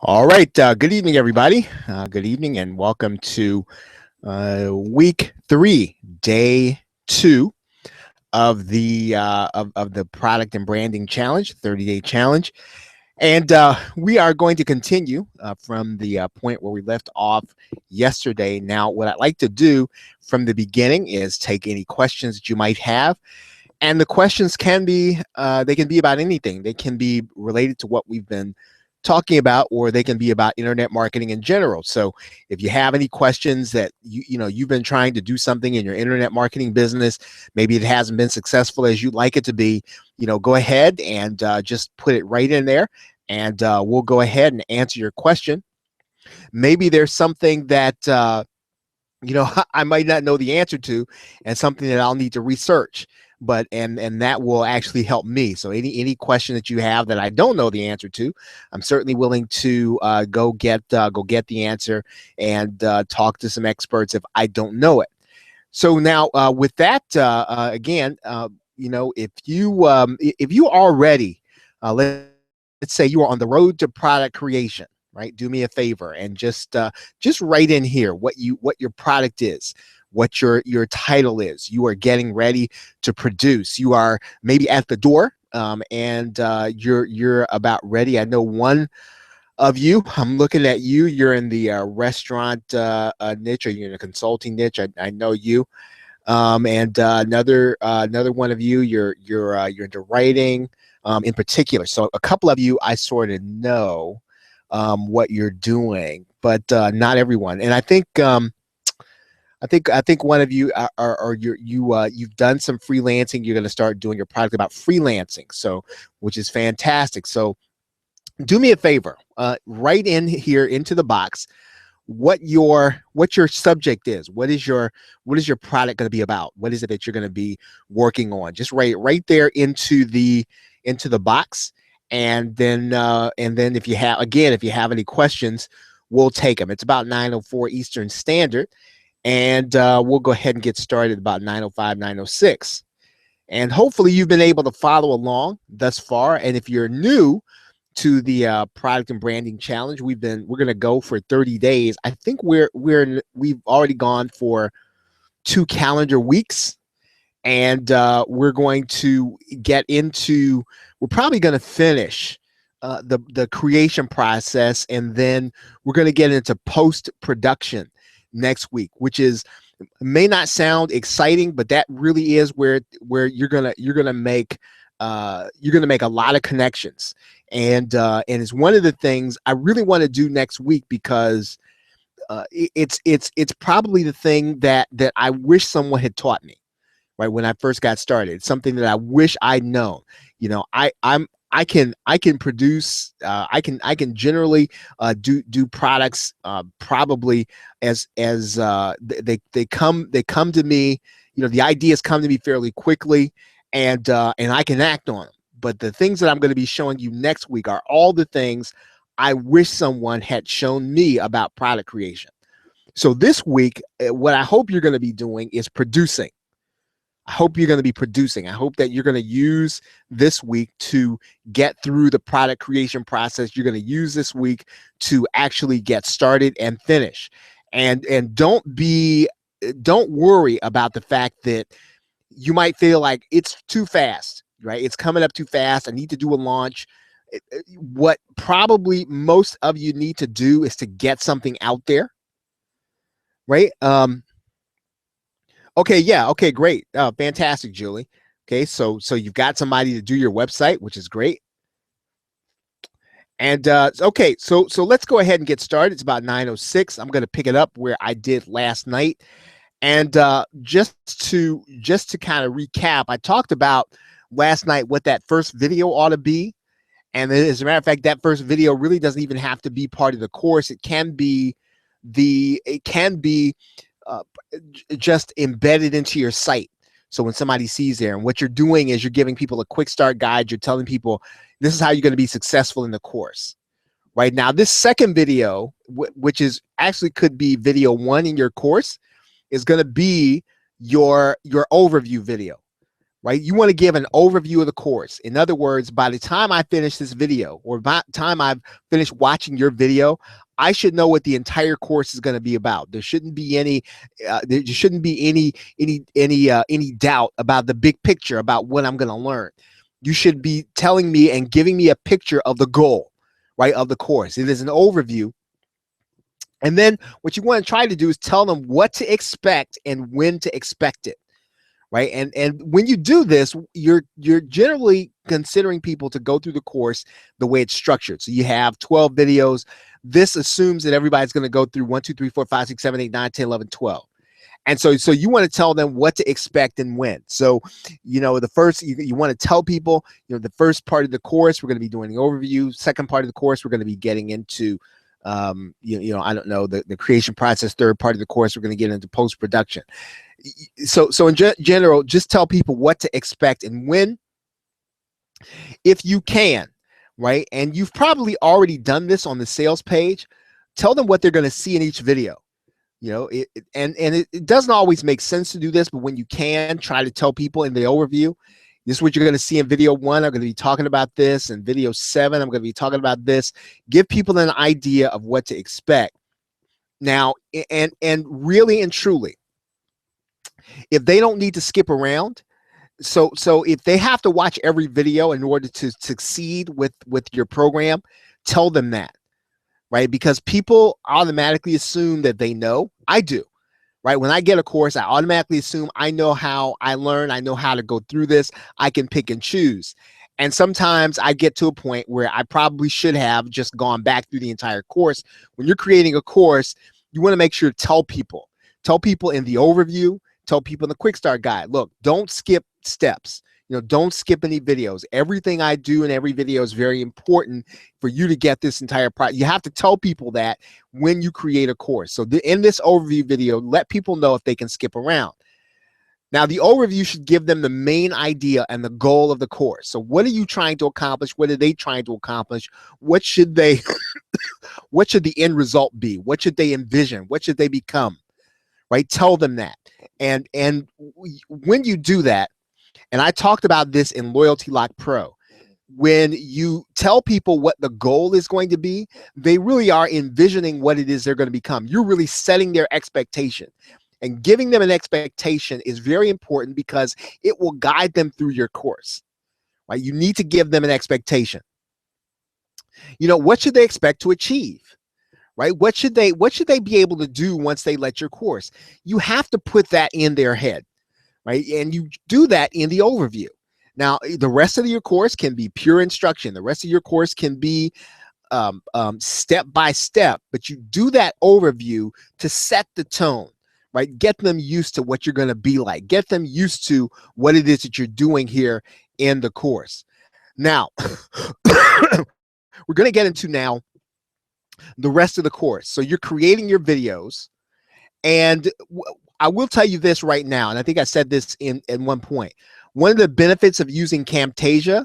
All right. Good evening, everybody. Good evening, and welcome to week 3, day 2 of the product and branding challenge, 30-day challenge. And we are going to continue from the point where we left off yesterday. Now, what I'd like to do from the beginning is take any questions that you might have. And the questions can be they can be about anything. They can be related to what we've been talking about, or they can be about internet marketing in general. So if you have any questions that you've been trying to do something in your internet marketing business, maybe it hasn't been successful as you'd like it to be, go ahead and just put it right in there, and we'll go ahead and answer your question. Maybe there's something that I might not know the answer to, and something that I'll need to research, but and that will actually help me. So any question that you have that I don't know the answer to, I'm certainly willing to go get the answer and talk to some experts if I don't know it. So now with that, again, if you already let's say you are on the road to product creation, right? Do me a favor and just write in here what your product is, what your title is. You are getting ready to produce. You are maybe at the door, and you're about ready. I know one of you. I'm looking at you. You're in the restaurant niche, or you're in a consulting niche. I know you. And another one of you. You're into writing, in particular. So a couple of you, I sort of know what you're doing, but not everyone. And I think one of you you've done some freelancing. You're going to start doing your product about freelancing, so which is fantastic. So do me a favor, write in here into the box what your subject is. What is your product going to be about? What is it that you're going to be working on? Just write it right there into the box. And then if you have any questions, we'll take them. It's about 9:04 Eastern Standard, and we'll go ahead and get started about 9:05, 9:06. And hopefully you've been able to follow along thus far. And if you're new to the product and branding challenge, we're going to go for 30 days. I think we've already gone for 2 calendar weeks, and we're going to we're probably going to finish the creation process, and then we're going to get into post production next week, which may not sound exciting, but that really is where you're gonna make a lot of connections, and it's one of the things I really want to do next week, because it's probably the thing that I wish someone had taught me right when I first got started. It's something that I wish I'd known. I can produce. I can generally do products, probably as they come to me. The ideas come to me fairly quickly, and I can act on them. But the things that I'm going to be showing you next week are all the things I wish someone had shown me about product creation. So this week, what I hope you're going to be doing is producing. I hope you're going to be producing. I hope that you're going to use this week to get through the product creation process. You're going to use this week to actually get started and finish. And don't worry about the fact that you might feel like it's too fast, right? It's coming up too fast. I need to do a launch. What probably most of you need to do is to get something out there, right? Okay, yeah, okay, great. Fantastic, Julie. Okay, so you've got somebody to do your website, which is great. And okay, so let's go ahead and get started. It's about 9:06. I'm going to pick it up where I did last night. And just to kind of recap, I talked about last night what that first video ought to be. And as a matter of fact, that first video really doesn't even have to be part of the course. It can be uh, just embedded into your site. So when somebody sees there, and what you're doing is you're giving people a quick start guide. You're telling people this is how you're going to be successful in the course. Right now, this second video, which is actually could be video 1 in your course, is going to be your overview video. right? You want to give an overview of the course. In other words, by the time I finish this video, or by the time I've finished watching your video, I should know what the entire course is going to be about. There shouldn't be any doubt about the big picture about what I'm going to learn. You should be telling me and giving me a picture of the goal, right, of the course. It is an overview. And then what you want to try to do is tell them what to expect and when to expect it. Right. And when you do this, you're generally considering people to go through the course the way it's structured. So you have 12 videos. This assumes that everybody's going to go through 1, 2, 3, 4, 5, 6, 7, 8, 9, 10, 11, 12. And so you want to tell them what to expect and when. So, the first, you want to tell people, the first part of the course, we're going to be doing the overview. Second part of the course, we're going to be getting into, I don't know, the creation process. Third part of the course, we're going to get into post-production. So in general, just tell people what to expect and when, if you can, right? And you've probably already done this on the sales page. Tell them what they're going to see in each video. It doesn't always make sense to do this, but when you can, try to tell people in the overview, this is what you're going to see in video 1. I'm going to be talking about this. In video 7, I'm going to be talking about this. Give people an idea of what to expect. Now, and really and truly, if they don't need to skip around, so if they have to watch every video in order to succeed with your program, tell them that, right? Because people automatically assume that they know. I do, right? When I get a course, I automatically assume I know how I learn. I know how to go through this. I can pick and choose. And sometimes I get to a point where I probably should have just gone back through the entire course. When you're creating a course, you want to make sure to tell people in the overview, tell people in the quick start guide, look, don't skip steps. Don't skip any videos. Everything I do in every video is very important for you to get this entire product. You have to tell people that when you create a course. So in this overview video, let people know if they can skip around. Now, the overview should give them the main idea and the goal of the course. So what are you trying to accomplish? What are they trying to accomplish? What should the end result be? What should they envision? What should they become? Right? Tell them that. And when you do that, and I talked about this in Loyalty Lock Pro, when you tell people what the goal is going to be, they really are envisioning what it is they're going to become. You're really setting their expectation, and giving them an expectation is very important because it will guide them through your course, right? You need to give them an expectation. What should they expect to achieve? Right? What should they be able to do once they let your course? You have to put that in their head, right? And you do that in the overview. Now, the rest of your course can be pure instruction. The rest of your course can be step by step, but you do that overview to set the tone, right? Get them used to what you're going to be like. Get them used to what it is that you're doing here in the course. Now, we're going to get into now the rest of the course. So you're creating your videos, and I will tell you this right now, and I think I said this in one point. One of the benefits of using Camtasia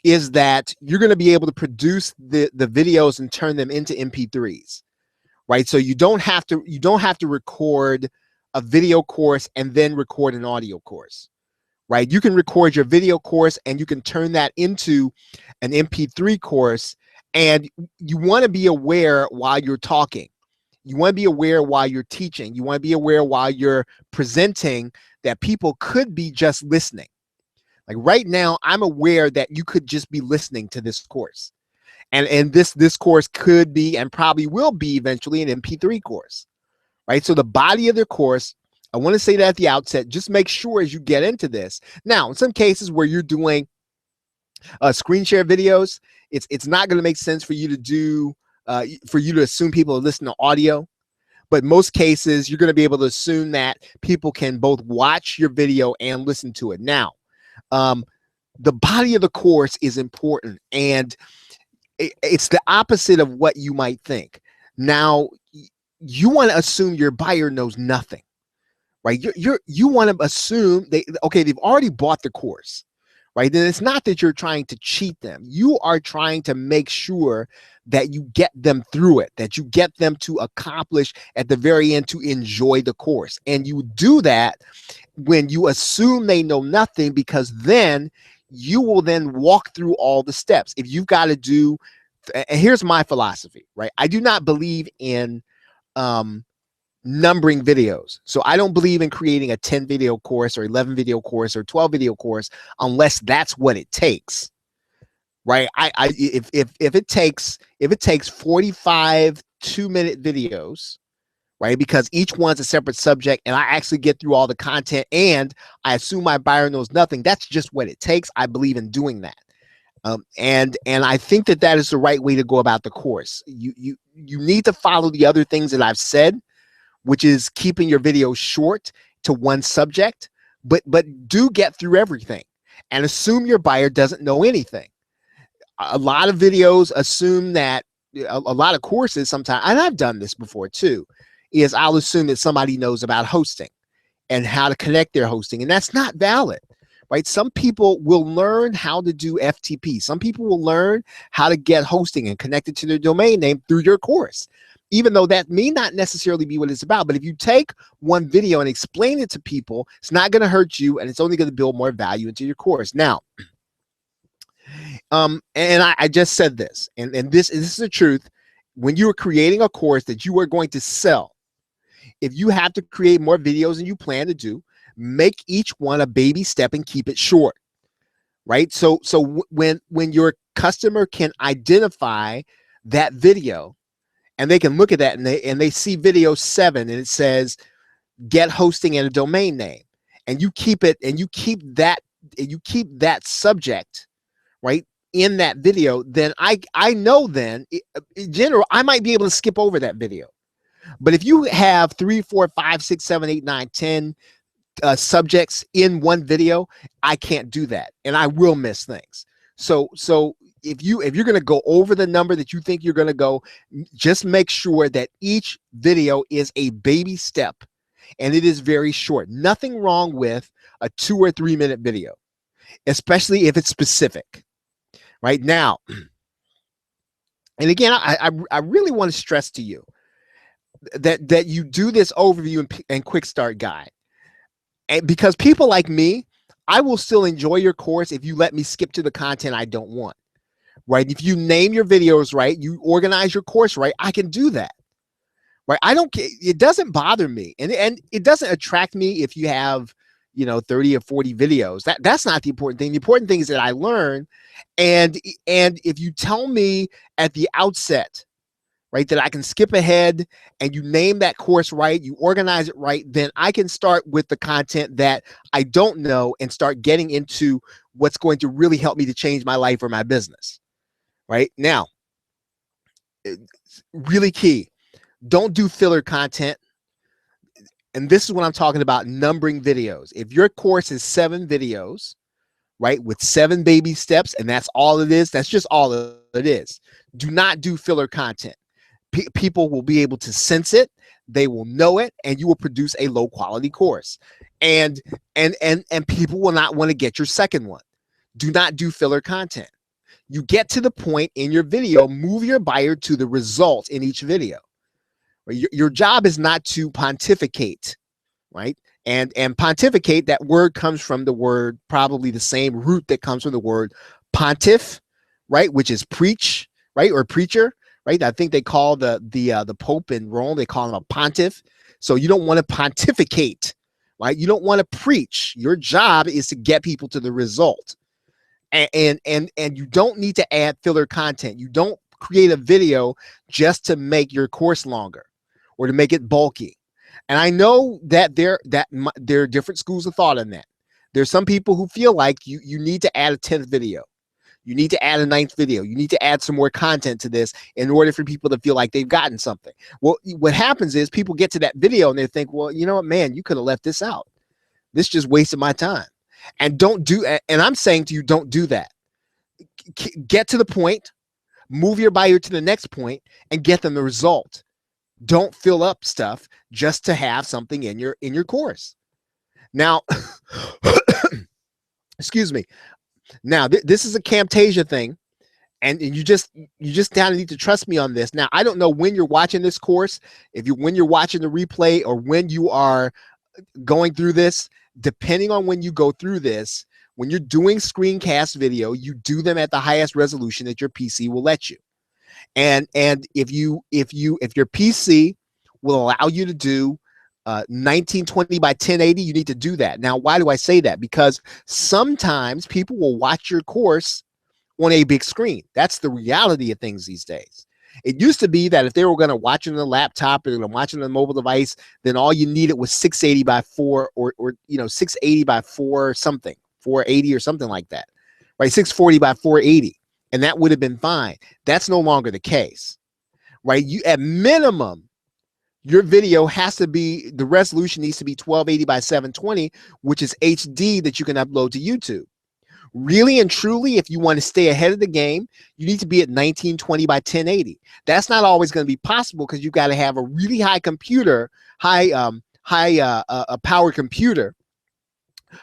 is that you're going to be able to produce the videos and turn them into MP3s, right? So you don't have to record a video course and then record an audio course, right? You can record your video course and you can turn that into an MP3 course. And you want to be aware while you're talking. You want to be aware while you're teaching. You want to be aware while you're presenting that people could be just listening. Like right now, I'm aware that you could just be listening to this course. And this course could be and probably will be eventually an MP3 course, right? So the body of the course, I want to say that at the outset, just make sure as you get into this. Now, in some cases where you're doing screen share videos, it's not going to make sense for you to do for you to assume people are listening to audio, but most cases you're going to be able to assume that people can both watch your video and listen to it. Now, the body of the course is important, and it's the opposite of what you might think. Now, you want to assume your buyer knows nothing, right? You want to assume they've already bought the course. right? Then it's not that you're trying to cheat them. You are trying to make sure that you get them through it, that you get them to accomplish at the very end to enjoy the course. And you do that when you assume they know nothing, because then you will then walk through all the steps. If you've got to do, and here's my philosophy, right? I do not believe in numbering videos. So I don't believe in creating a 10 video course or 11 video course or 12 video course unless that's what it takes. Right? If it takes 45 2-minute videos, right? Because each one's a separate subject and I actually get through all the content and I assume my buyer knows nothing, that's just what it takes. I believe in doing that. And I think that is the right way to go about the course. You need to follow the other things that I've said, which is keeping your video short to one subject, but do get through everything and assume your buyer doesn't know anything. A lot of videos assume that, a lot of courses sometimes, and I've done this before too, is I'll assume that somebody knows about hosting and how to connect their hosting, and that's not valid, right? Some people will learn how to do FTP. Some people will learn how to get hosting and connect it to their domain name through your course, even though that may not necessarily be what it's about. But if you take one video and explain it to people, it's not going to hurt you, and it's only going to build more value into your course. Now, and I just said this, and this is the truth. When you are creating a course that you are going to sell, if you have to create more videos than you plan to do, make each one a baby step and keep it short, right? So when your customer can identify that video and they can look at that and they see video 7 and it says get hosting and a domain name, and you keep it, and you keep that subject, right, in that video, then I know then in general I might be able to skip over that video. But if you have 3, 4, 5, 6, 7, 8, 9, 10 subjects in one video, I can't do that, and I will miss things. So if you're going to go over the number that you think you're going to go, just make sure that each video is a baby step and it is very short. Nothing wrong with a 2 or 3 minute video, especially if it's specific. Right now, and again, I really want to stress to you that you do this overview and quick start guide, and because people like me, I will still enjoy your course if you let me skip to the content I don't want. Right? If you name your videos right, you organize your course right, I can do that. Right? I don't. It doesn't bother me, and it doesn't attract me if you have 30 or 40 videos. That's not the important thing. The important thing is that I learn. And if you tell me at the outset, right, that I can skip ahead and you name that course right, you organize it right, then I can start with the content that I don't know and start getting into what's going to really help me to change my life or my business. Right? Now, really key, don't do filler content. And this is what I'm talking about, numbering videos. If your course is 7 videos, right, with 7 baby steps, and that's all it is, that's just all it is. Do not do filler content. People will be able to sense it, they will know it, and you will produce a low quality course. And people will not want to get your second one. Do not do filler content. You get to the point in your video, move your buyer to the result in each video. Your job is not to pontificate, right? And pontificate, that word comes from the word, probably the same root that comes from the word pontiff, right? Which is preach, right? Or preacher, right? I think they call the Pope in Rome, they call him a pontiff. So you don't want to pontificate, right? You don't want to preach. Your job is to get people to the result. And you don't need to add filler content. You don't create a video just to make your course longer or to make it bulky. And I know that there are different schools of thought on that. There's some people who feel like you need to add a 10th video. You need to add a 9th video. You need to add some more content to this in order for people to feel like they've gotten something. Well, what happens is people get to that video and they think, well, you know what, man, you could have left this out. This just wasted my time. And I'm saying to you, don't do that. Get to the point, move your buyer to the next point, and get them the result. Don't fill up stuff just to have something in your course. Now, excuse me. Now, this is a Camtasia thing, and you just kind of need to trust me on this. Now, I don't know when you're watching this course, when you're watching the replay, or when you are going through this. Depending on when you go through this, when you're doing screencast video, you do them at the highest resolution that your PC will let you. And if your PC will allow you to do 1920 by 1080, you need to do that. Now, why do I say that? Because sometimes people will watch your course on a big screen. That's the reality of things these days. It used to be that if they were going to watch it on a laptop or they were watching on a mobile device, then all you needed was 680 by 4 or 680 by 4 something, 480 or something like that, right? 640 by 480, and that would have been fine. That's no longer the case, right? You, at minimum, your video has to be, the resolution needs to be 1280 by 720, which is HD that you can upload to YouTube. Really and truly, if you want to stay ahead of the game, you need to be at 1920 by 1080. That's not always going to be possible because you've got to have a really high computer, power computer.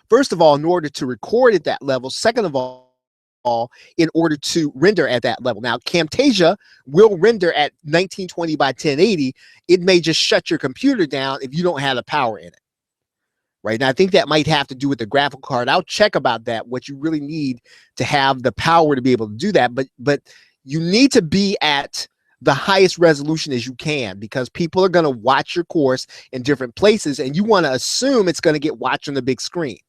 First of all, in order to record at that level. Second of all, in order to render at that level. Now, Camtasia will render at 1920 by 1080. It may just shut your computer down if you don't have the power in it. Right now, I think that might have to do with the graphical card. I'll check about that, what you really need to have the power to be able to do that. But you need to be at the highest resolution as you can, because people are going to watch your course in different places, and you want to assume it's going to get watched on the big screen.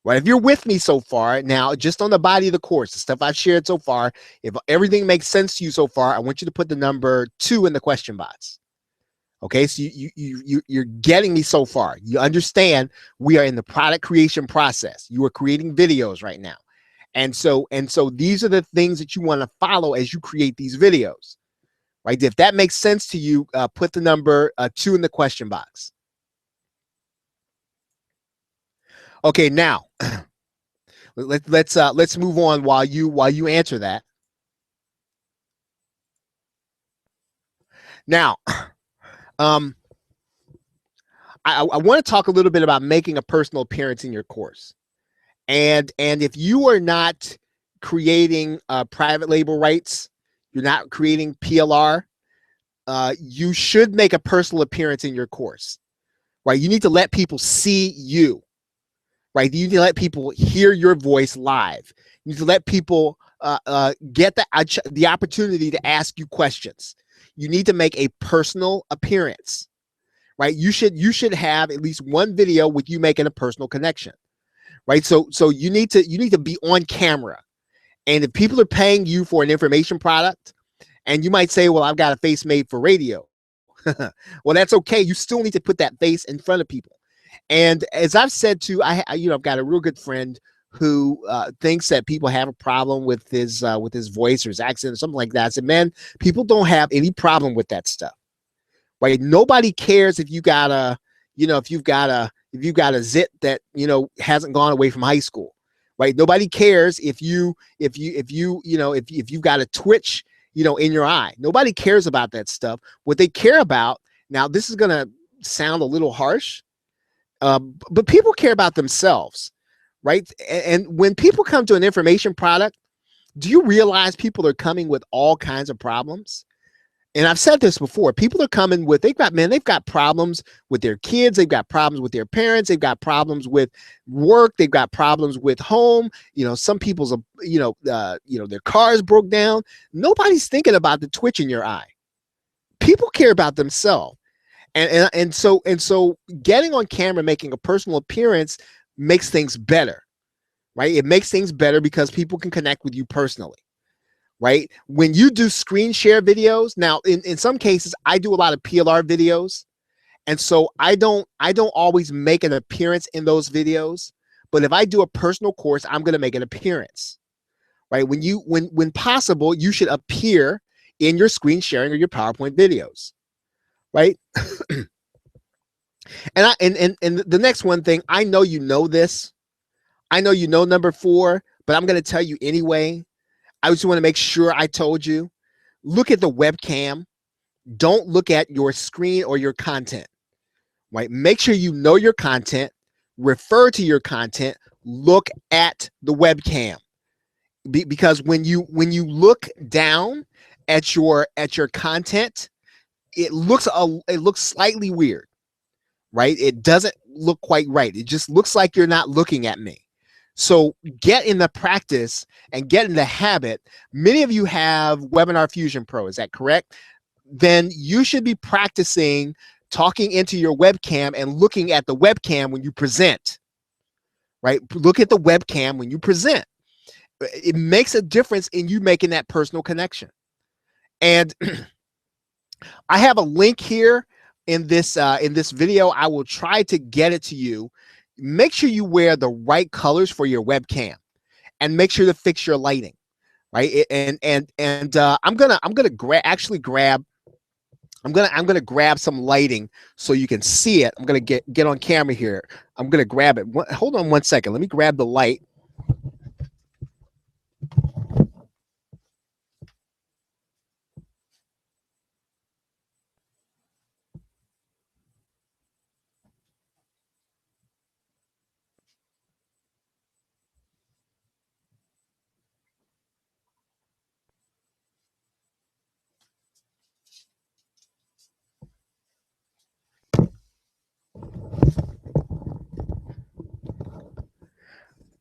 Right? If you're with me so far, now just on the body of the course, the stuff I've shared so far, if everything makes sense to you so far, I want you to put the number 2 in the question box. Okay, so you're getting me so far. You understand we are in the product creation process. You are creating videos right now. And so these are the things that you want to follow as you create these videos. Right? If that makes sense to you, put the number 2 in the question box. Okay, now let's move on while you answer that. Now, I want to talk a little bit about making a personal appearance in your course. And if you are not creating private label rights, you're not creating PLR, you should make a personal appearance in your course, right? You need to let people see you, right? You need to let people hear your voice live. You need to let people get the opportunity to ask you questions. You need to make a personal appearance, right? You should have at least one video with you making a personal connection, right? So you need to be on camera. And if people are paying you for an information product, and you might say, well, I've got a face made for radio. Well, that's okay. You still need to put that face in front of people. And as I've said too, I've got a real good friend who thinks that people have a problem with his voice or his accent or something like that. I said, man, people don't have any problem with that stuff, right? Nobody cares if you got a, if you've got a zit that, hasn't gone away from high school, right? Nobody cares if you've got a twitch, in your eye. Nobody cares about that stuff. What they care about, now this is going to sound a little harsh, but people care about themselves, right? And when people come to an information product, do you realize people are coming with all kinds of problems? And I've said this before, people are coming with, they've got problems with their kids. They've got problems with their parents. They've got problems with work. They've got problems with home. Some people's, their cars broke down. Nobody's thinking about the twitch in your eye. People care about themselves. And so getting on camera, making a personal appearance makes things better, right? It makes things better because people can connect with you personally. Right? When you do screen share videos, now in some cases, I do a lot of PLR videos. And so I don't always make an appearance in those videos. But if I do a personal course, I'm going to make an appearance, right? When possible, you should appear in your screen sharing or your PowerPoint videos, right? And the next one thing, I know this. I know number 4, but I'm going to tell you anyway. I just want to make sure I told you, look at the webcam. Don't look at your screen or your content, right? Make sure you know your content, refer to your content, look at the webcam. Because when you look down at your content, it looks slightly weird, right? It doesn't look quite right. It just looks like you're not looking at me. So get in the practice and get in the habit. Many of you have Webinar Fusion Pro, is that correct? Then you should be practicing talking into your webcam and looking at the webcam when you present, right? Look at the webcam when you present. It makes a difference in you making that personal connection. And I have a link here in this video. I will try to get it to you. Make sure you wear the right colors for your webcam, and make sure to fix your lighting, right? I'm gonna grab some lighting so you can see it. I'm gonna get on camera here. I'm gonna grab it. Hold on one second. Let me grab the light.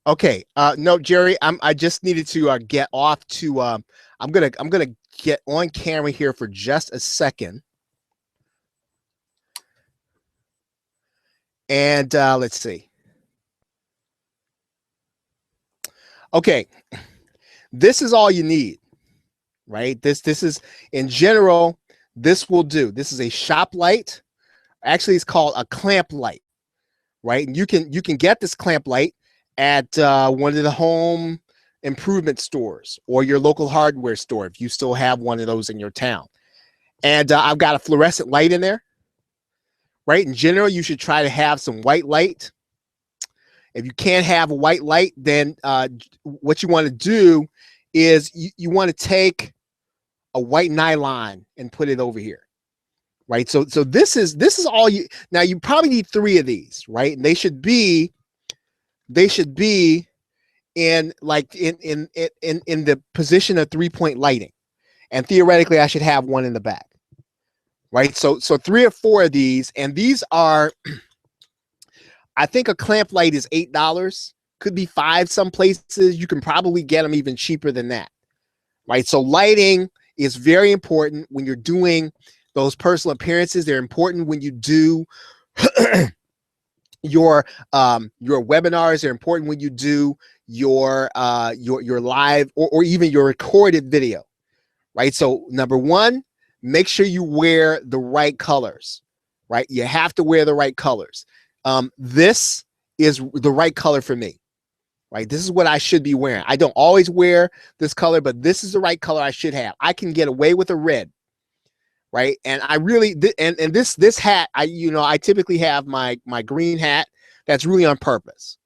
Okay. No, Jerry, I just needed to get off to. I'm gonna get on camera here for just a second. And let's see. Okay, this is all you need, right? This is, in general, this will do. This is a shop light. Actually, it's called a clamp light, right? And you can get this clamp light at one of the home improvement stores or your local hardware store if you still have one of those in your town. And I've got a fluorescent light in there, right? In general, you should try to have some white light. If you can't have a white light, then what you want to do is you want to take a white nylon and put it over here, right? So this is all you. Now you probably need 3 of these, right? And they should be in like in the position of 3-point lighting, and theoretically I should have one in the back, right? So 3 or 4 of these, and these are. I think a clamp light is $8, could be $5 some places. You can probably get them even cheaper than that, right? So lighting is very important when you're doing those personal appearances. They're important when you do your webinars. They're important when you do your live or even your recorded video, right? So number 1, make sure you wear the right colors, right? You have to wear the right colors. This is the right color for me, right? This is what I should be wearing. I don't always wear this color, but this is the right color I should have. I can get away with a red, right? And I really, and this hat, I typically have my green hat. That's really on purpose,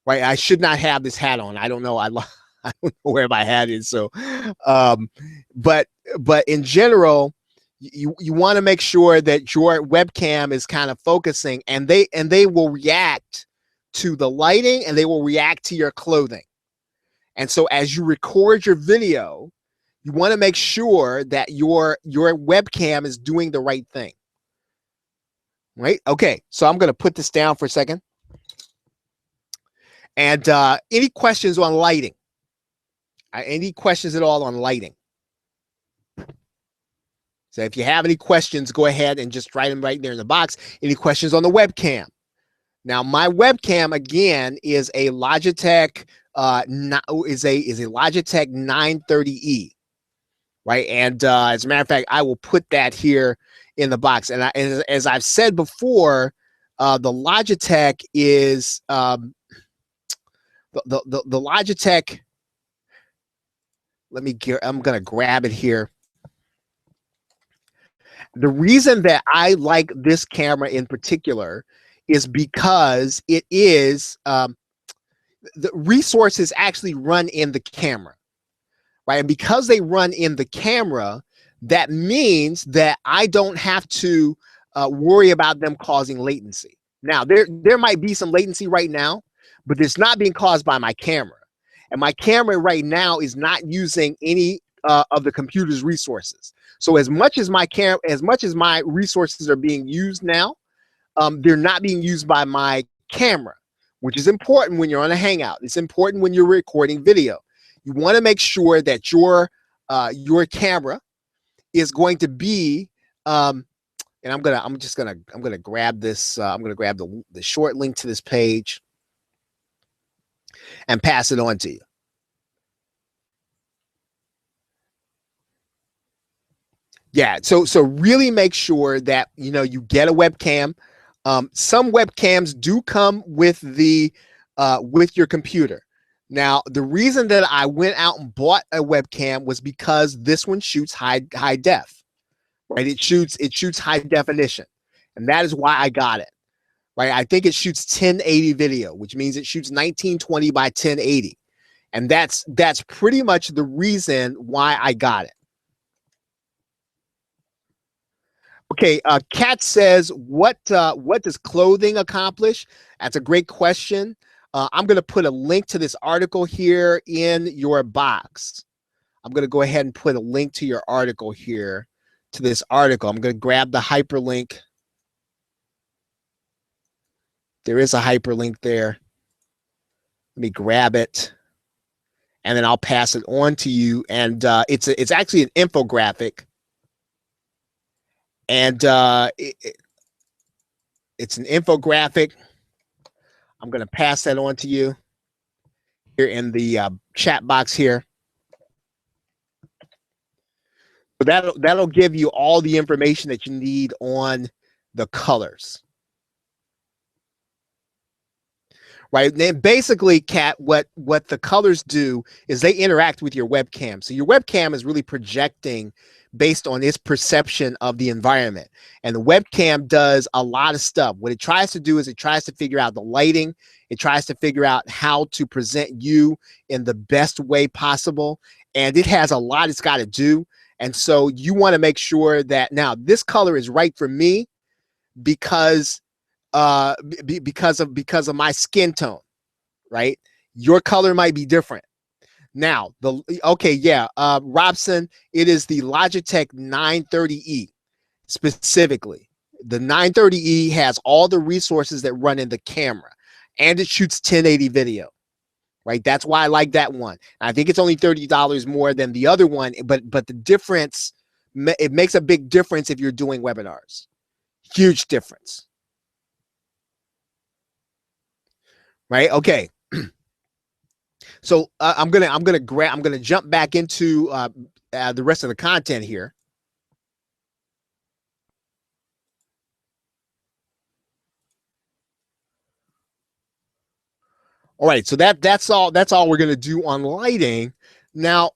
right? I should not have this hat on. I don't know. I don't know where my hat is. So, but in general, you want to make sure that your webcam is kind of focusing, and they will react to the lighting, and they will react to your clothing. And so as you record your video, you want to make sure that your webcam is doing the right thing, right? Okay, so I'm going to put this down for a second. And any questions on lighting? Any questions at all on lighting? So if you have any questions, go ahead and just write them right there in the box. Any questions on the webcam? Now, my webcam again is a Logitech Logitech 930E, right? And as a matter of fact, I will put that here in the box. And as I've said before, the Logitech is the Logitech. I'm going to grab it here. The reason that I like this camera in particular is because it is the resources actually run in the camera, right? And because they run in the camera, that means that I don't have to worry about them causing latency. Now, there might be some latency right now, but it's not being caused by my camera. And my camera right now is not using any of the computer's resources. So as much as my resources are being used now, they're not being used by my camera, which is important when you're on a Hangout. It's important when you're recording video. You want to make sure that your camera is going to be, and I'm gonna grab this. I'm gonna grab the short link to this page and pass it on to you. Yeah, so really make sure that you get a webcam. Some webcams do come with the with your computer. Now, the reason that I went out and bought a webcam was because this one shoots high def, right? It shoots high definition, and that is why I got it, right? I think it shoots 1080 video, which means it shoots 1920 by 1080, and that's pretty much the reason why I got it. Okay, Kat says, what does clothing accomplish? That's a great question. I'm going to put a link to this article here in your box. I'm going to go ahead and put a link to your article here, to this article. I'm going to grab the hyperlink. There is a hyperlink there. Let me grab it, and then I'll pass it on to you. And it's actually an infographic. And it's an infographic. I'm going to pass that on to you here in the chat box here. So that'll give you all the information that you need on the colors. Right. Then basically, Kat, what the colors do is they interact with your webcam. So your webcam is really projecting based on its perception of the environment. And the webcam does a lot of stuff. What it tries to do is it tries to figure out the lighting. It tries to figure out how to present you in the best way possible. And it has a lot it's got to do. And so you want to make sure that now this color is right for me because of my skin tone, right? Your color might be different. Now, Robson, it is the Logitech 930E specifically. The 930E has all the resources that run in the camera, and it shoots 1080 video, right? That's why I like that one. I think it's only $30 more than the other one, but the difference, it makes a big difference if you're doing webinars. Huge difference. Right? Okay. So I'm gonna jump back into the rest of the content here. All right, so that's all we're gonna do on lighting. Now,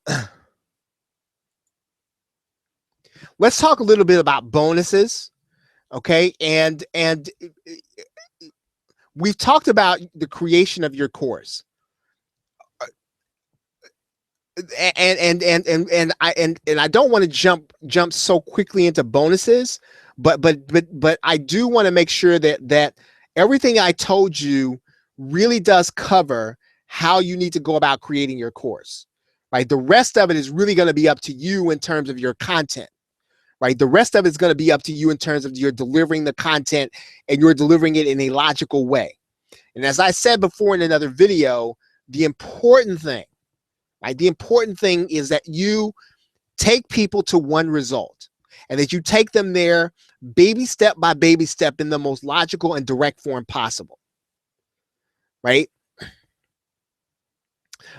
let's talk a little bit about bonuses. Okay, and we've talked about the creation of your course. And I don't want to jump so quickly into bonuses, but I do want to make sure that everything I told you really does cover how you need to go about creating your course, right? The rest of it is really going to be up to you in terms of your content, right? The rest of it is going to be up to you in terms of you're delivering the content and you're delivering it in a logical way. And as I said before in another video, the important thing, right? The important thing is that you take people to one result and that you take them there baby step by baby step in the most logical and direct form possible, right?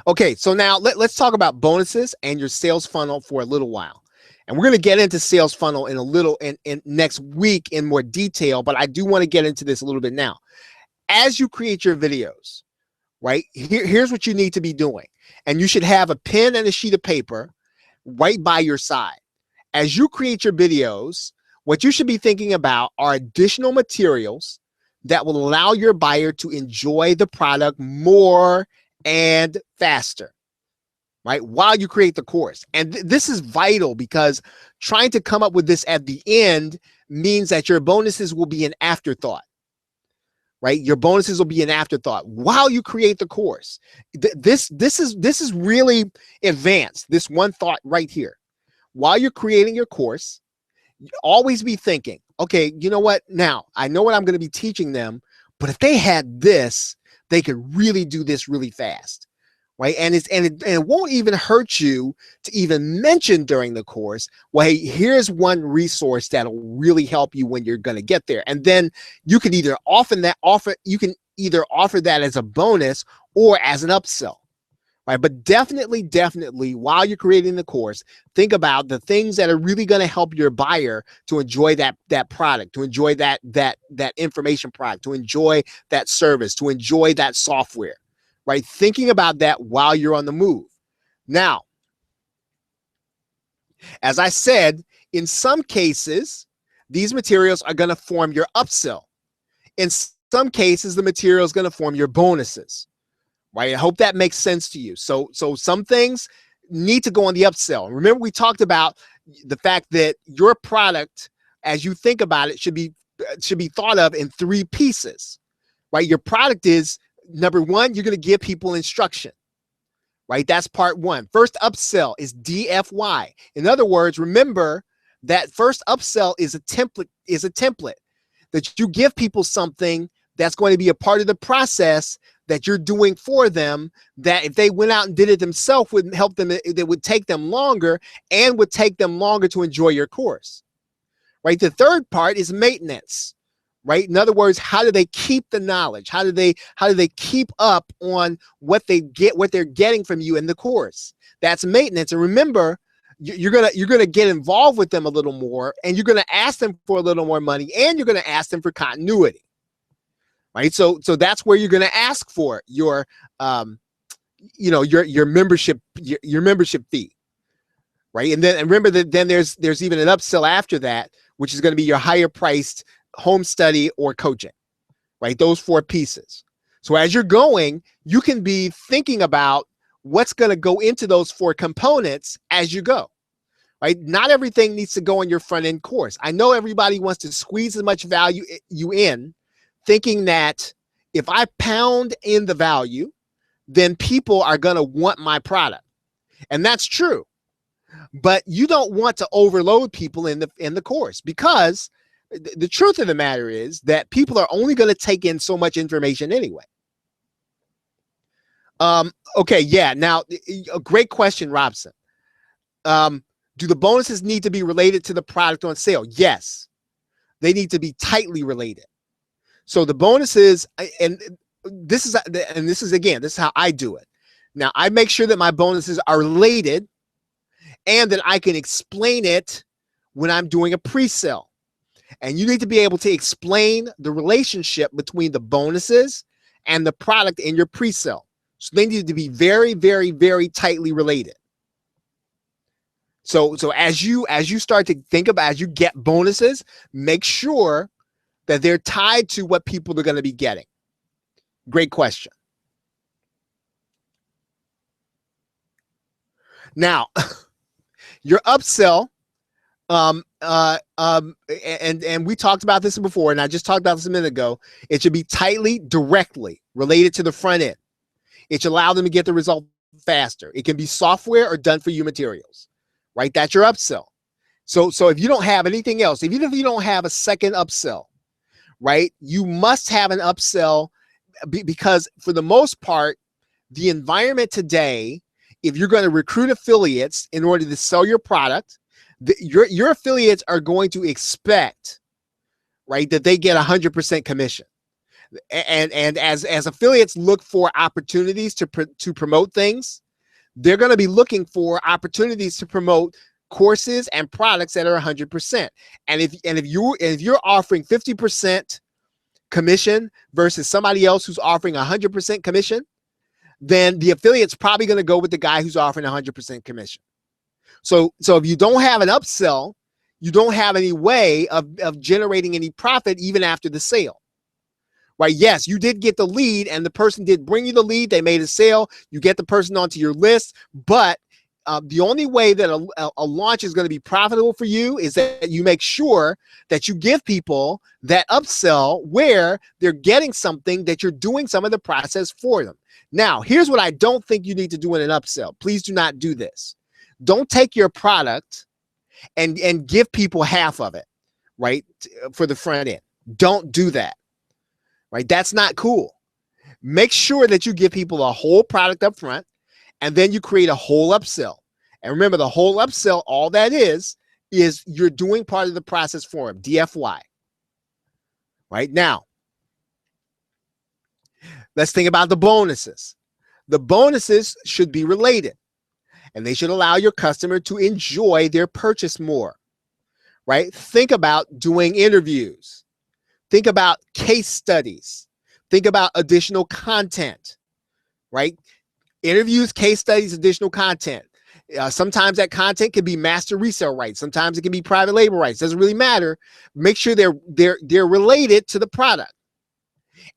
Okay, so now let's talk about bonuses and your sales funnel for a little while. And we're going to get into sales funnel in next week in more detail, but I do want to get into this a little bit now. As you create your videos, right? Here's what you need to be doing. And you should have a pen and a sheet of paper right by your side. As you create your videos, what you should be thinking about are additional materials that will allow your buyer to enjoy the product more and faster, right? While you create the course. And this is vital because trying to come up with this at the end means that your bonuses will be an afterthought, right? Your bonuses will be an afterthought while you create the course. This is really advanced. This one thought right here. While you're creating your course, always be thinking, okay, you know what? Now I know what I'm going to be teaching them, but if they had this, they could really do this really fast, right? And it won't even hurt you to even mention during the course, well, hey, here's one resource that'll really help you when you're going to get there. And then you can either offer that as a bonus or as an upsell. Right. But definitely, while you're creating the course, think about the things that are really going to help your buyer to enjoy that product, to enjoy that information product, to enjoy that service, to enjoy that software. Right. Thinking about that while you're on the move. Now, as I said, in some cases, these materials are going to form your upsell. In some cases, the material is going to form your bonuses. Right. I hope that makes sense to you. So some things need to go on the upsell. Remember, we talked about the fact that your product, as you think about it, should be thought of in 3 pieces. Right. Your product is, number one, you're going to give people instruction. Right. That's part 1. First upsell is DFY. In other words, remember that first upsell is a template that you give people something that's going to be a part of the process that you're doing for them, that if they went out and did it themselves would help them, that would take them longer and would take them longer to enjoy your course, right? The third part is maintenance, right? In other words, how do they keep the knowledge? How do they keep up on what they're getting from you in the course? That's maintenance. And remember, you're gonna get involved with them a little more, and you're gonna ask them for a little more money, and you're gonna ask them for continuity. Right. So that's where you're going to ask for your, your membership fee. Right. And remember that then there's even an upsell after that, which is going to be your higher priced home study or coaching. Right. Those 4 pieces. So as you're going, you can be thinking about what's going to go into those 4 components as you go. Right. Not everything needs to go in your front end course. I know everybody wants to squeeze as much value you in, thinking that if I pound in the value, then people are going to want my product. And that's true. But you don't want to overload people in the course, because the truth of the matter is that people are only going to take in so much information anyway. Okay, yeah. Now, a great question, Robson. Do the bonuses need to be related to the product on sale? Yes. They need to be tightly related. So the bonuses, and this is how I do it. Now, I make sure that my bonuses are related and that I can explain it when I'm doing a pre-sale. And you need to be able to explain the relationship between the bonuses and the product in your pre-sale. So they need to be very, very, very tightly related. So as you start to think about, as you get bonuses, make sure that they're tied to what people are going to be getting. Great question. Now, your upsell, and we talked about this before, and I just talked about this a minute ago. It should be directly related to the front end. It should allow them to get the result faster. It can be software or done for you materials, right? That's your upsell. So if you don't have anything else, even if you don't have a second upsell, right, you must have an upsell, because for the most part, the environment today, if you're going to recruit affiliates in order to sell your product, your affiliates are going to expect, right, that they get 100% commission. And as affiliates look for opportunities to promote things, they're going to be looking for opportunities to promote courses and products that are 100%. And if you're offering 50% commission versus somebody else who's offering 100% commission, then the affiliate's probably going to go with the guy who's offering 100% commission. So if you don't have an upsell, you don't have any way of generating any profit even after the sale. Right? Yes, you did get the lead and the person did bring you the lead. They made a sale. You get the person onto your list, but the only way that a launch is going to be profitable for you is that you make sure that you give people that upsell where they're getting something that you're doing some of the process for them. Now, here's what I don't think you need to do in an upsell. Please do not do this. Don't take your product and give people half of it, right, for the front end. Don't do that, right? That's not cool. Make sure that you give people a whole product up front, and then you create a whole upsell. And remember, the whole upsell, all that is you're doing part of the process for them, DFY. Right now, let's think about the bonuses. The bonuses should be related, and they should allow your customer to enjoy their purchase more, right? Think about doing interviews. Think about case studies. Think about additional content, right? Interviews, case studies, additional content. Sometimes that content can be master resale rights. Sometimes it can be private label rights. Doesn't really matter. Make sure they're related to the product,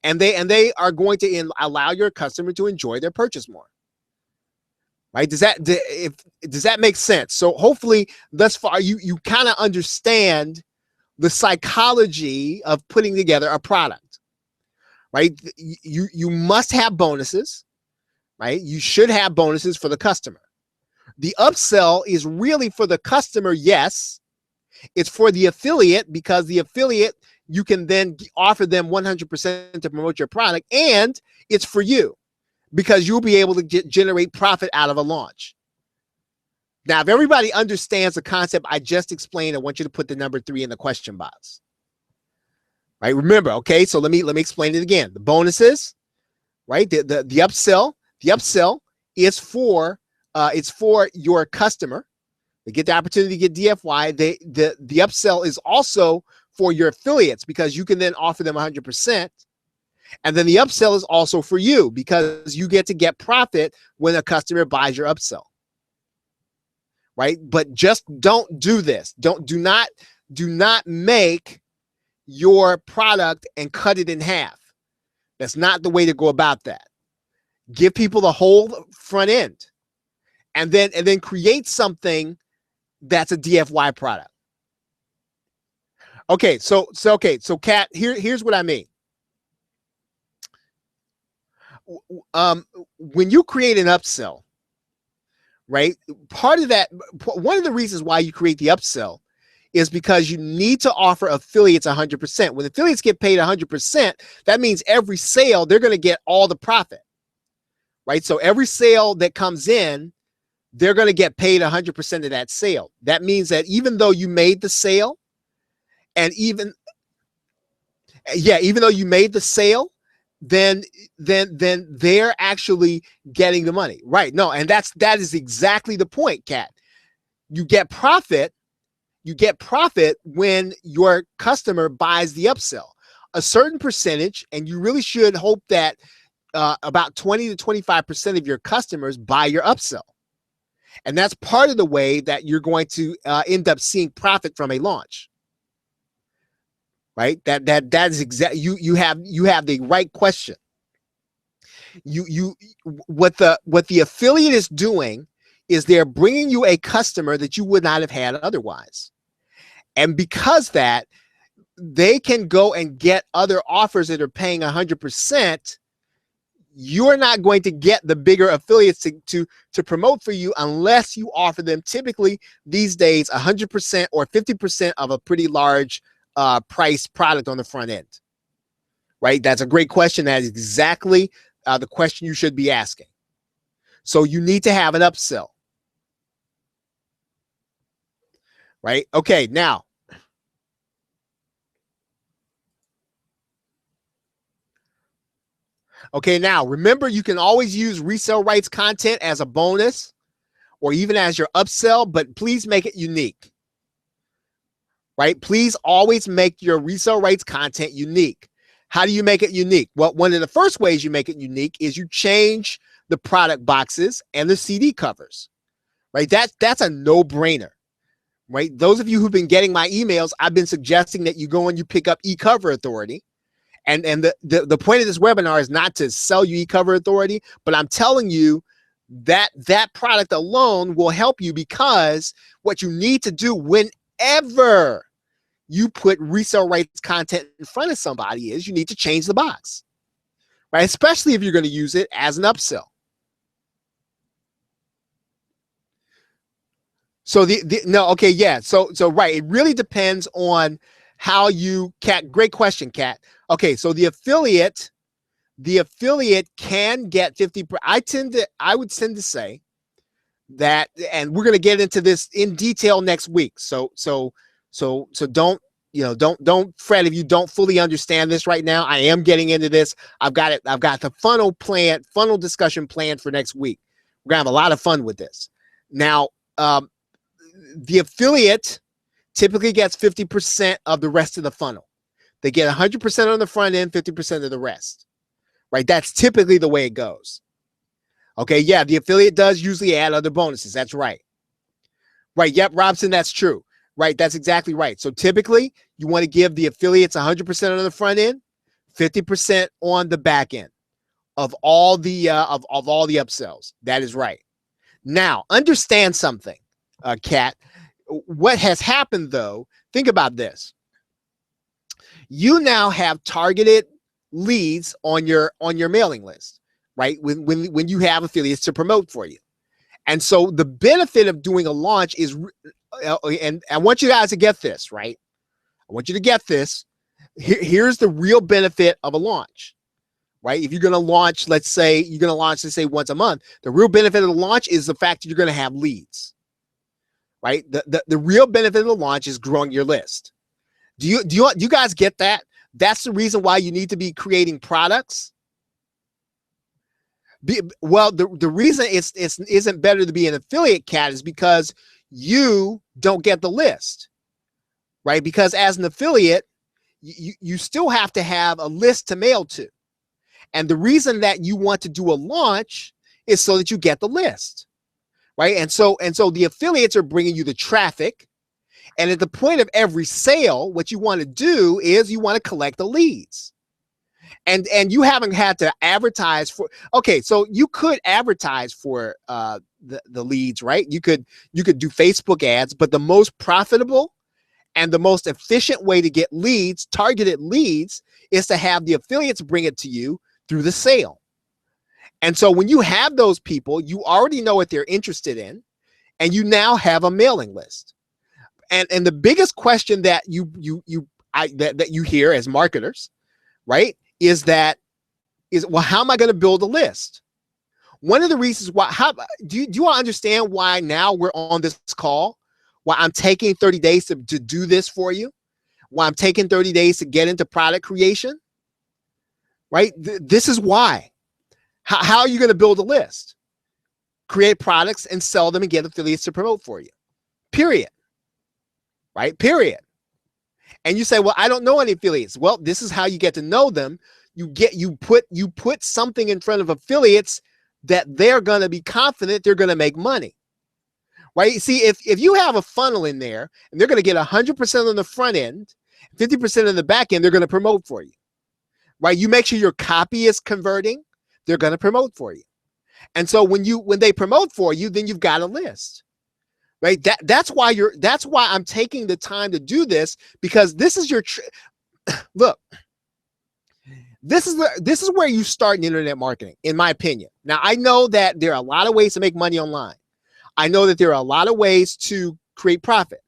and they are going to allow your customer to enjoy their purchase more. Right? Does that make sense? So hopefully, thus far, you kind of understand the psychology of putting together a product. Right? You must have bonuses. Right? You should have bonuses for the customer. The upsell is really for the customer, yes. It's for the affiliate, because the affiliate, you can then offer them 100% to promote your product, and it's for you because you'll be able to generate profit out of a launch. Now, if everybody understands the concept I just explained, I want you to put the number 3 in the question box. Right? Remember, okay, so let me explain it again. The bonuses, right? The upsell. The upsell is for it's for your customer. They get the opportunity to get DFY. The upsell is also for your affiliates, because you can then offer them 100%. And then the upsell is also for you, because you get to get profit when a customer buys your upsell. Right? But just don't do this. Do not make your product and cut it in half. That's not the way to go about that. Give people the whole front end, and then create something that's a DFY product. Okay, so Kat, here's what I mean. When you create an upsell, right? Part of that, one of the reasons why you create the upsell is because you need to offer affiliates 100%. When affiliates get paid 100%, that means every sale, they're going to get all the profit, right? So every sale that comes in, they're going to get paid 100% of that sale. That means that even though you made the sale, and even though you made the sale, then they're actually getting the money, right? No, and that is exactly the point, Kat. You get profit when your customer buys the upsell, a certain percentage, and you really should hope that about 20 to 25% of your customers buy your upsell. And that's part of the way that you're going to end up seeing profit from a launch. Right? That is exactly, you have the right question. What the affiliate is doing is they're bringing you a customer that you would not have had otherwise. And because that, they can go and get other offers that are paying 100%. You're not going to get the bigger affiliates to promote for you unless you offer them, typically these days, 100% or 50% of a pretty large price product on the front end. Right? That's a great question. That is exactly the question you should be asking. So you need to have an upsell. Right? Okay, now. Okay, now remember, you can always use resale rights content as a bonus or even as your upsell, but please make it unique. Right? Please always make your resale rights content unique. How do you make it unique? Well, one of the first ways you make it unique is you change the product boxes and the CD covers. Right? That's a no-brainer. Right? Those of you who've been getting my emails, I've been suggesting that you go and you pick up eCover Authority. And the point of this webinar is not to sell you eCover Authority, but I'm telling you that product alone will help you, because what you need to do whenever you put resale rights content in front of somebody is you need to change the box, right? Especially if you're going to use it as an upsell. So okay, yeah. So right, it really depends on how you great question, Kat. Okay, so the affiliate can get 50. I would tend to say that, and we're going to get into this in detail next week. So don't, don't fret if you don't fully understand this right now. I am getting into this. I've got the funnel discussion planned for next week. We're gonna have a lot of fun with this. Now, the affiliate typically gets 50% of the rest of the funnel. They get 100% on the front end, 50% of the rest, right? That's typically the way it goes. Okay, yeah, the affiliate does usually add other bonuses. That's right. Right, yep, Robson, that's true. Right, that's exactly right. So typically, you want to give the affiliates 100% on the front end, 50% on the back end of all the all the upsells. That is right. Now, understand something, Kat. What has happened, though, think about this. You now have targeted leads on your mailing list, right? When you have affiliates to promote for you. And so the benefit of doing a launch is, and I want you guys to get this, right? I want you to get this. Here's the real benefit of a launch, right? If you're going to launch, let's say once a month, the real benefit of the launch is the fact that you're going to have leads, right? The real benefit of the launch is growing your list. Do you guys get that? That's the reason why you need to be creating products. Well, the reason it isn't better to be an affiliate, Cat, is because you don't get the list, right? Because as an affiliate, you still have to have a list to mail to. And the reason that you want to do a launch is so that you get the list, right? And so the affiliates are bringing you the traffic. And at the point of every sale, what you want to do is you want to collect the leads. And you haven't had to advertise for, okay, so you could advertise for the leads, right? You could do Facebook ads, but the most profitable and the most efficient way to get leads, targeted leads, is to have the affiliates bring it to you through the sale. And so when you have those people, you already know what they're interested in, and you now have a mailing list. And the biggest question that you hear as marketers, right, is well, how am I going to build a list? One of the reasons why, do you understand why now we're on this call? Why I'm taking 30 days to do this for you? Why I'm taking 30 days to get into product creation? Right? This is why. How are you going to build a list? Create products and sell them and get affiliates to promote for you. Period. Right? Period. And you say, well, I don't know any affiliates. Well, this is how you get to know them. You put something in front of affiliates that they're going to be confident they're going to make money. Right? See, if you have a funnel in there and they're going to get 100% on the front end, 50% on the back end, they're going to promote for you. Right? You make sure your copy is converting, they're going to promote for you. And so when they promote for you, then you've got a list. Right? That's why I'm taking the time to do this, because this is your look. This is where you start in internet marketing, in my opinion. Now, I know that there are a lot of ways to make money online. I know that there are a lot of ways to create profit.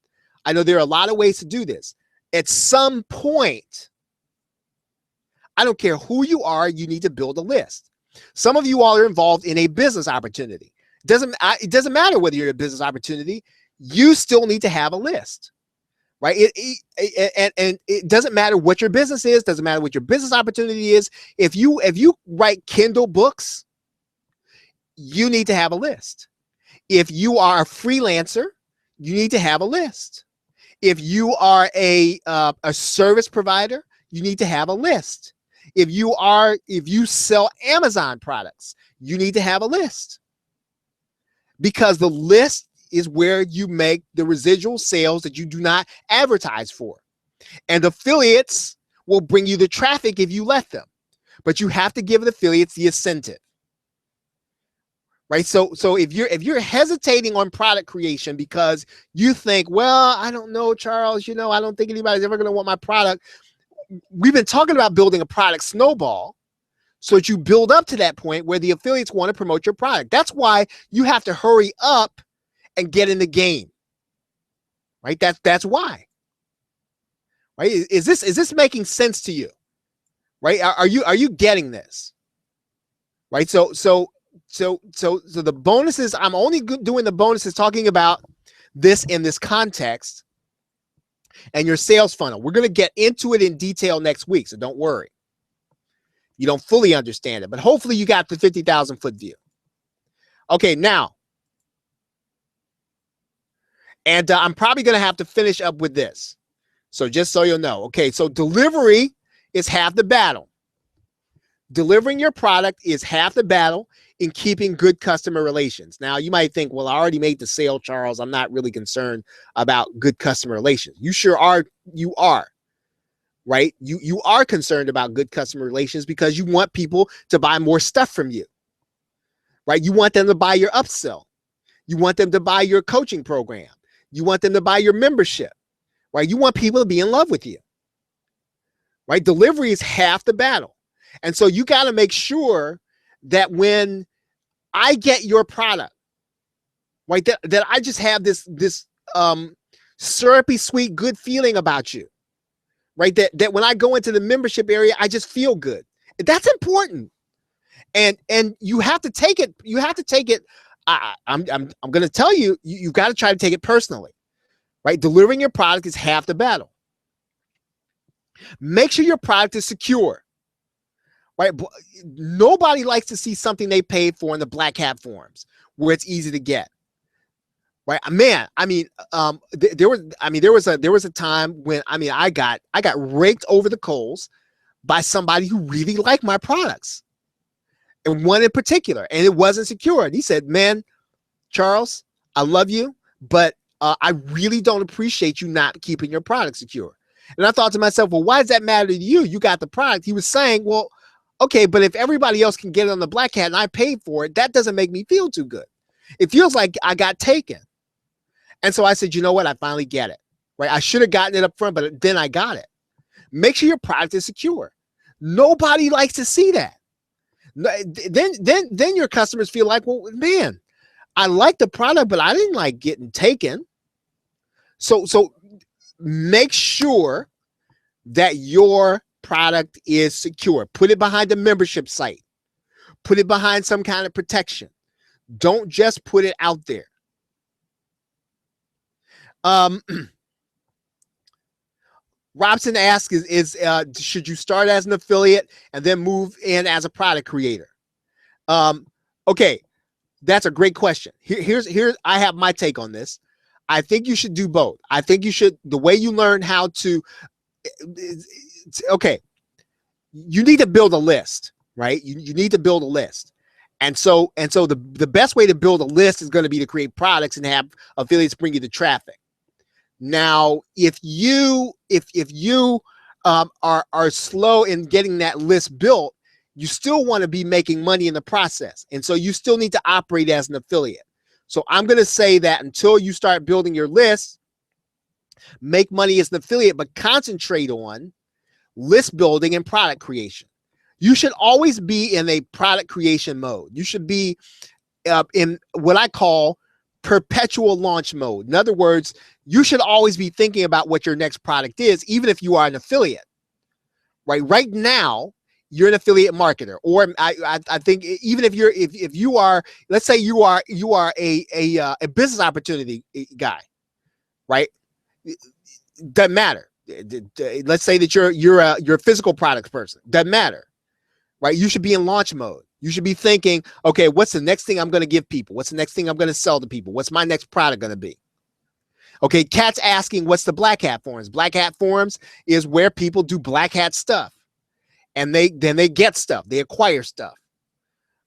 I know there are a lot of ways to do this. At some point, I don't care who you are, you need to build a list. Some of you all are involved in a business opportunity. It doesn't matter whether you're in a business opportunity, you still need to have a list, right? And it doesn't matter what your business is, doesn't matter what your business opportunity is. If you write Kindle books, you need to have a list. If you are a freelancer, you need to have a list. If you are a service provider, you need to have a list. If you sell Amazon products, you need to have a list. Because the list is where you make the residual sales that you do not advertise for. And affiliates will bring you the traffic if you let them. But you have to give the affiliates the incentive. right? So if you're hesitating on product creation because you think, well, I don't know, Charles, you know, I don't think anybody's ever going to want my product. We've been talking about building a product snowball so that you build up to that point where the affiliates want to promote your product. That's why you have to hurry up and get in the game, right? That's why, right? Is this making sense to you, right? Are you getting this, right? So the bonuses, I'm only doing the bonuses talking about this in this context and your sales funnel. We're going to get into it in detail next week, so don't worry. You don't fully understand it, but hopefully you got the 50,000 foot view. Okay, now, and I'm probably going to have to finish up with this. So just so you'll know. Okay, so delivery is half the battle. Delivering your product is half the battle in keeping good customer relations. Now, you might think, well, I already made the sale, Charles. I'm not really concerned about good customer relations. You sure are. You are. Right? You are concerned about good customer relations because you want people to buy more stuff from you. Right? You want them to buy your upsell. You want them to buy your coaching program. You want them to buy your membership. Right? You want people to be in love with you. Right? Delivery is half the battle. And so you got to make sure that when I get your product, right, that I just have this syrupy, sweet, good feeling about you. Right, that when I go into the membership area, I just feel good. That's important, and you have to take it. You have to take it. I'm going to tell you, you've got to try to take it personally. Right, delivering your product is half the battle. Make sure your product is secure. Right, nobody likes to see something they paid for in the Black Hat forums where it's easy to get. Right, man. I mean, there was a time when I got raked over the coals by somebody who really liked my products, and one in particular, and it wasn't secure. And he said, "Man, Charles, I love you, but I really don't appreciate you not keeping your product secure." And I thought to myself, well, why does that matter to you? You got the product. He was saying, well, okay, but if everybody else can get it on the Black Hat and I paid for it, that doesn't make me feel too good. It feels like I got taken. And so I said, you know what? I finally get it, right? I should have gotten it up front, but then I got it. Make sure your product is secure. Nobody likes to see that. Then your customers feel like, well, man, I like the product, but I didn't like getting taken. So make sure that your product is secure. Put it behind the membership site. Put it behind some kind of protection. Don't just put it out there. Robson asks, should you start as an affiliate and then move in as a product creator? Okay, that's a great question. Here's I have my take on this. I think you should do both. I think you should, the way you learn how to, okay, you need to build a list, right? You need to build a list. And so the best way to build a list is going to be to create products and have affiliates bring you the traffic. Now, if you are slow in getting that list built, you still want to be making money in the process. And so you still need to operate as an affiliate. So I'm going to say that until you start building your list, make money as an affiliate, but concentrate on list building and product creation. You should always be in a product creation mode. You should be in what I call perpetual launch mode. In other words, you should always be thinking about what your next product is, even if you are an affiliate. Right now, you're an affiliate marketer, or I think even if you are, let's say you are a business opportunity guy, right? Doesn't matter. Let's say that you're a physical products person. Doesn't matter, right? You should be in launch mode. You should be thinking, okay, what's the next thing I'm going to give people? What's the next thing I'm going to sell to people? What's my next product going to be? Okay, Kat's asking, what's the Black Hat forums? Black Hat forums is where people do Black Hat stuff. And they get stuff. They acquire stuff.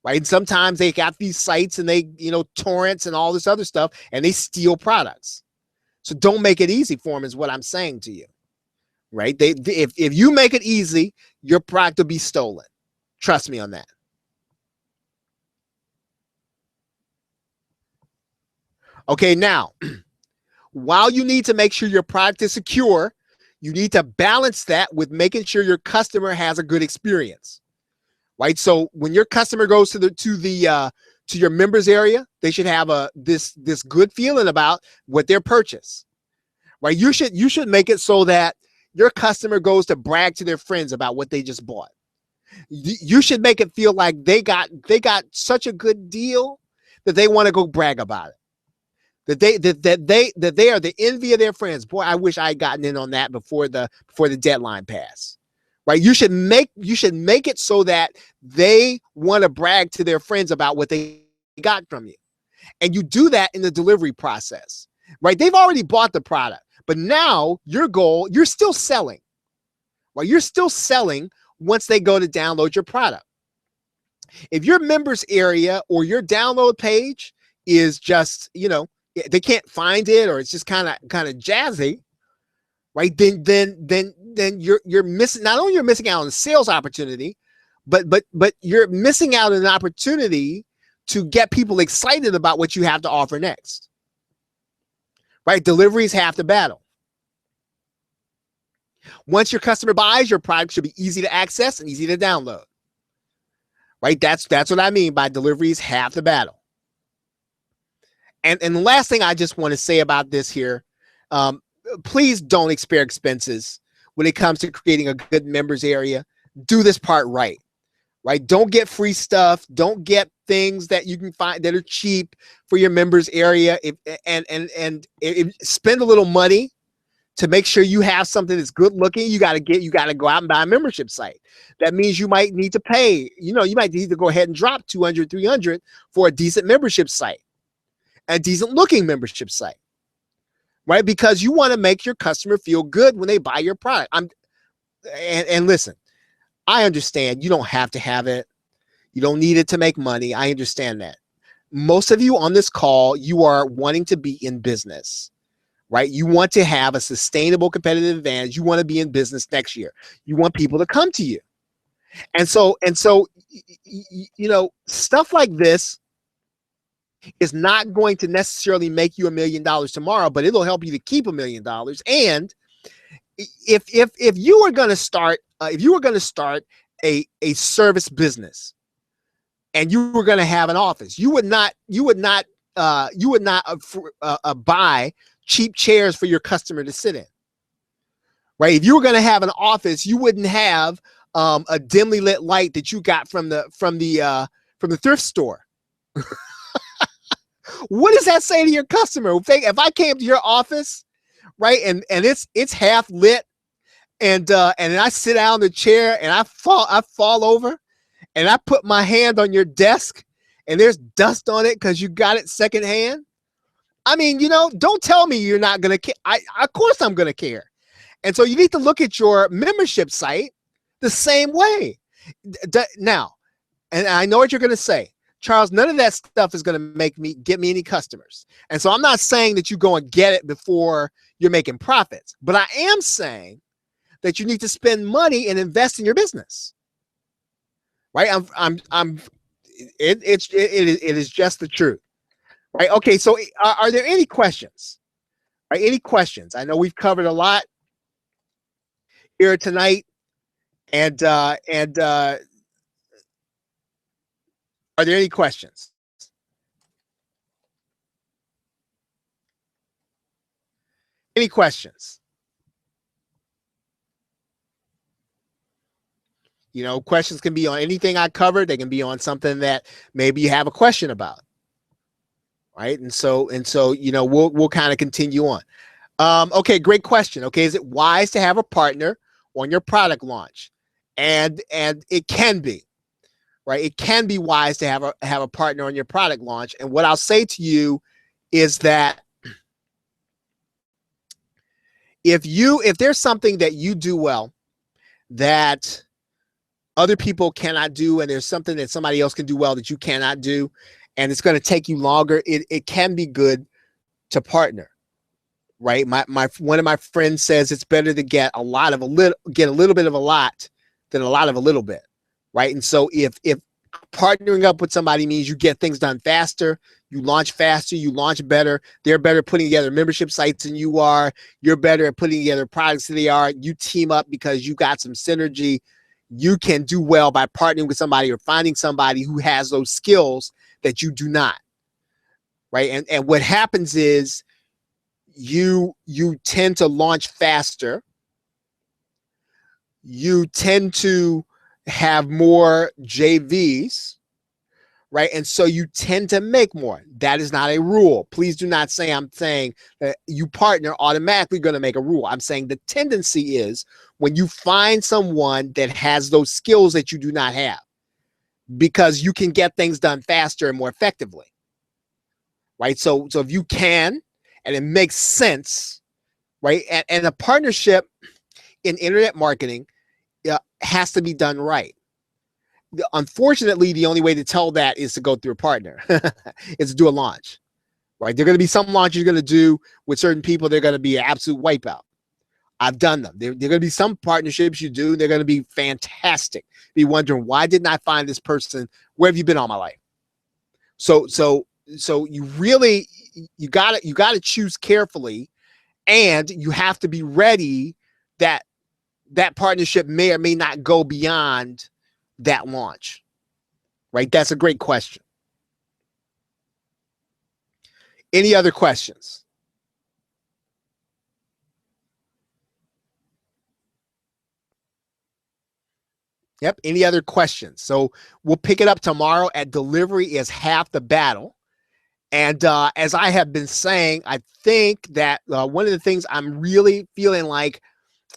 Right? And sometimes they got these sites and they, torrents and all this other stuff, and they steal products. So don't make it easy for them is what I'm saying to you. Right? If you make it easy, your product will be stolen. Trust me on that. Okay, now, while you need to make sure your product is secure, you need to balance that with making sure your customer has a good experience, right? So when your customer goes to your members area, they should have this good feeling about what their purchase, right? You should make it so that your customer goes to brag to their friends about what they just bought. You should make it feel like they got such a good deal that they want to go brag about it. That they are the envy of their friends. Boy, I wish I had gotten in on that before the deadline passed. Right? You should make it so that they want to brag to their friends about what they got from you. And you do that in the delivery process. Right? They've already bought the product, but now your goal, you're still selling. Right? You're still selling once they go to download your product. If your members area or your download page is just, they can't find it, or it's just kind of jazzy, right? Then you're missing, not only you're missing out on a sales opportunity, but you're missing out on an opportunity to get people excited about what you have to offer next. Right? Delivery is half the battle. Once your customer buys, your product should be easy to access and easy to download. Right? That's what I mean by delivery is half the battle. And the last thing I just want to say about this here, please don't spare expenses when it comes to creating a good members area. Do this part right. Right? Don't get free stuff. Don't get things that you can find that are cheap for your members area. Spend a little money to make sure you have something that's good looking. You got to go out and buy a membership site. That means you might need to pay. You might need to go ahead and drop $200, $300 for a decent membership site. A decent looking membership site, right? Because you want to make your customer feel good when they buy your product. And listen, I understand you don't have to have it. You don't need it to make money. I understand that. Most of you on this call, you are wanting to be in business, right? You want to have a sustainable competitive advantage. You want to be in business next year. You want people to come to you. And so, stuff like this is not going to necessarily make you $1 million tomorrow, but it'll help you to keep $1 million. And if you were going to start, a service business, and you were going to have an office, you would not buy cheap chairs for your customer to sit in. Right? If you were going to have an office, you wouldn't have a dimly lit light that you got from the thrift store. What does that say to your customer? If I came to your office, right, and it's half lit, and I sit down in the chair and I fall over, and I put my hand on your desk, and there's dust on it because you got it secondhand. I mean, don't tell me you're not gonna care. Of course I'm gonna care. And so you need to look at your membership site the same way. Now, and I know what you're gonna say. Charles, none of that stuff is going to get me any customers. And so I'm not saying that you go and get it before you're making profits, but I am saying that you need to spend money and invest in your business. Right? It is just the truth. Right? Okay. So are there any questions? Right? Any questions? I know we've covered a lot here tonight, and are there any questions? Any questions? Questions can be on anything I covered. They can be on something that maybe you have a question about. Right? And so, we'll kind of continue on. Okay, great question. Okay, is it wise to have a partner on your product launch? And it can be. Right? It can be wise to have a partner on your product launch. And what I'll say to you is that if there's something that you do well that other people cannot do, and there's something that somebody else can do well that you cannot do, and it's going to take you longer, it can be good to partner. Right? One of my friends says it's better to get a little bit of a lot than a lot of a little bit. Right? And so if partnering up with somebody means you get things done faster, You launch faster, you launch better. They're better at putting together membership sites than you are. You're better at putting together products than they are. You team up because you got some synergy. You can do well by partnering with somebody or finding somebody who has those skills that you do not. Right. And what happens is you tend to launch faster. You tend to have more JVs, right? And so you tend to make more. That is not a rule. Please do not say I'm saying that you partner automatically going to make a rule. I'm saying the tendency is when you find someone that has those skills that you do not have, because you can get things done faster and more effectively, right? So if you can, and it makes sense, right? And a partnership in internet marketing has to be done right. Unfortunately, the only way to tell that is to go through a partner, is to do a launch, right? There are going to be some launches you're going to do with certain people. They're going to be an absolute wipeout. I've done them. There are going to be some partnerships you do. They're going to be fantastic. Be wondering, why didn't I find this person? Where have you been all my life? So you really, you gotta choose carefully, and you have to be ready that that partnership may or may not go beyond that launch, right? That's a great question. Any other questions? Yep. Any other questions? So we'll pick it up tomorrow at Delivery is Half the Battle. And as I have been saying, I think that one of the things I'm really feeling like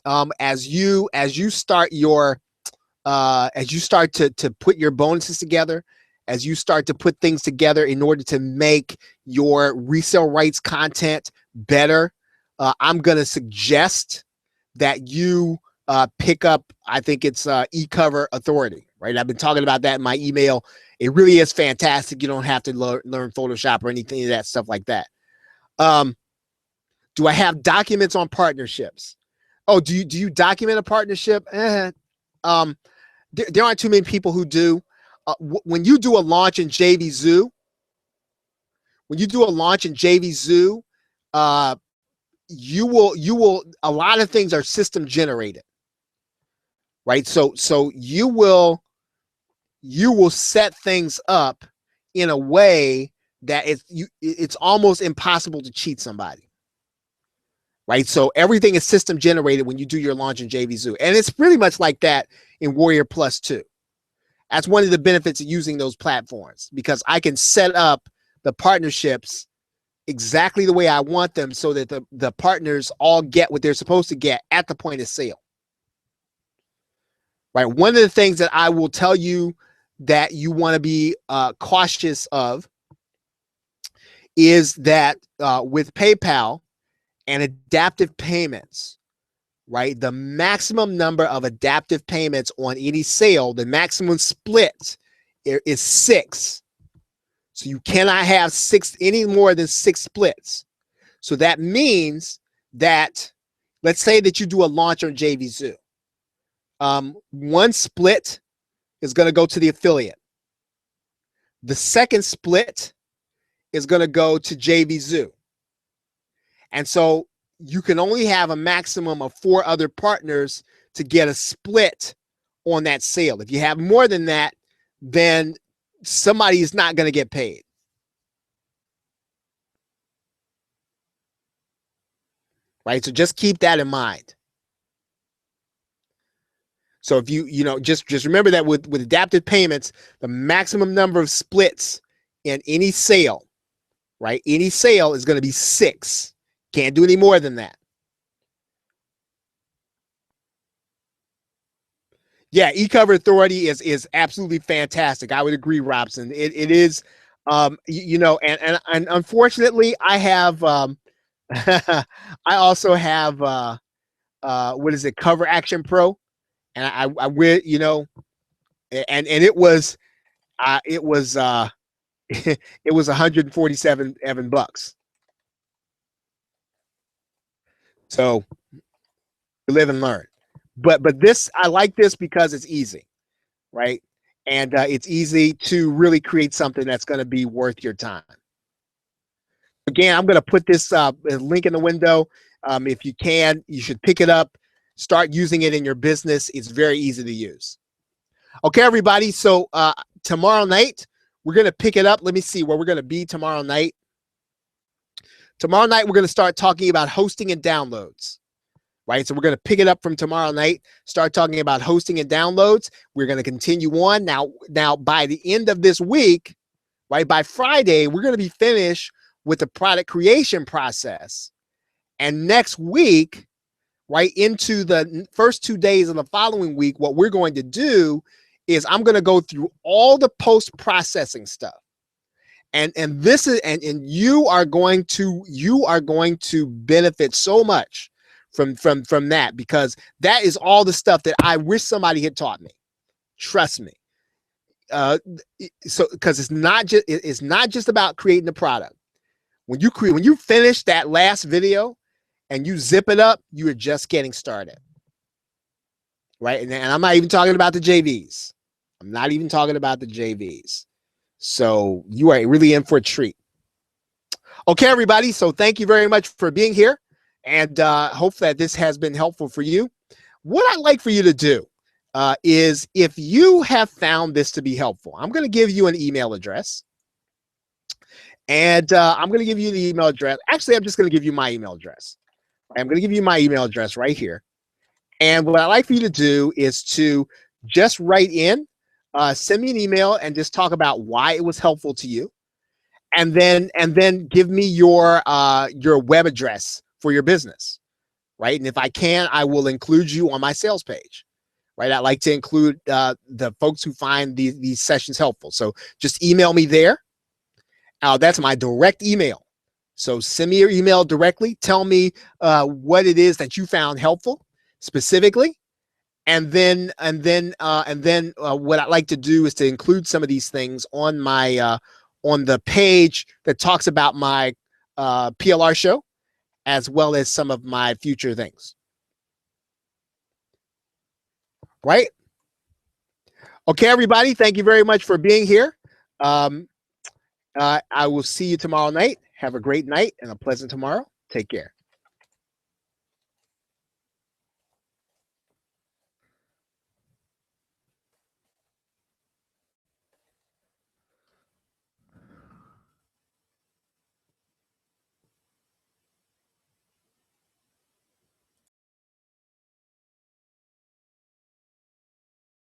as you start your as you start to put your bonuses together, as you start to put things together in order to make your resale rights content better, I'm going to suggest that you pick up, I think it's eCover Authority, right? I've been talking about that in my email. It really is fantastic. You don't have to learn Photoshop or anything of that stuff like that. Do I have documents on partnerships? Oh, do you document a partnership? There aren't too many people who do. When you do a launch in JVZoo, you will a lot of things are system generated, right? So you will set things up in a way that it's almost impossible to cheat somebody, right? So everything is system generated when you do your launch in JVZoo, and it's pretty much like that in Warrior Plus too. That's one of the benefits of using those platforms, because I can set up the partnerships exactly the way I want them so that the partners all get what they're supposed to get at the point of sale. Right. One of the things that I will tell you that you want to be cautious of is that with PayPal and adaptive payments, right, the maximum number of adaptive payments on any sale, the maximum split is 6. So you cannot have any more than 6 splits. So that means that, let's say that you do a launch on JVZoo. One split is going to go to the affiliate. The second split is going to go to JVZoo. And so you can only have a maximum of 4 other partners to get a split on that sale. If you have more than that, then somebody is not going to get paid. Right? So just keep that in mind. So if you just remember that with adaptive payments, the maximum number of splits in any sale, right? Any sale is going to be 6. Can't do any more than that. Yeah, eCover Authority is absolutely fantastic. I would agree, Robson. It is, and unfortunately, I have, I also have, what is it, Cover Action Pro, and I will, and it was, it was, it was 147 Evan bucks. So live and learn. But this, I like this because it's easy, right? And it's easy to really create something that's going to be worth your time. Again, I'm going to put this link in the window. If you can, you should pick it up, start using it in your business. It's very easy to use. Okay, everybody. So tomorrow night, we're going to pick it up. Let me see where we're going to be tomorrow night. Tomorrow night, we're going to start talking about hosting and downloads. Right, so we're going to pick it up from tomorrow night, start talking about hosting and downloads. We're going to continue on. Now, by the end of this week, right, by Friday, we're going to be finished with the product creation process. And next week, right, into the first 2 days of the following week, what we're going to do is I'm going to go through all the post-processing stuff. And this is and you are going to benefit so much from that, because that is all the stuff that I wish somebody had taught me. Trust me. So because it's not just about creating the product. When you finish that last video and you zip it up, you are just getting started. Right? And I'm not even talking about the JVs. I'm not even talking about the JVs. So you are really in for a treat. Okay, everybody. So thank you very much for being here. And hope that this has been helpful for you. What I'd like for you to do is, if you have found this to be helpful, I'm going to give you an email address. And I'm going to give you the email address. Actually, I'm just going to give you my email address. I'm going to give you my email address right here. And what I'd like for you to do is to just write in, send me an email, and just talk about why it was helpful to you. And then give me your web address for your business, right? And if I can, I will include you on my sales page, right? I like to include the folks who find these sessions helpful. So just email me there. That's my direct email. So send me your email directly. Tell me what it is that you found helpful specifically. And then what I like to do is to include some of these things on my on the page that talks about my PLR show, as well as some of my future things. Right? Okay, everybody. Thank you very much for being here. I will see you tomorrow night. Have a great night and a pleasant tomorrow. Take care.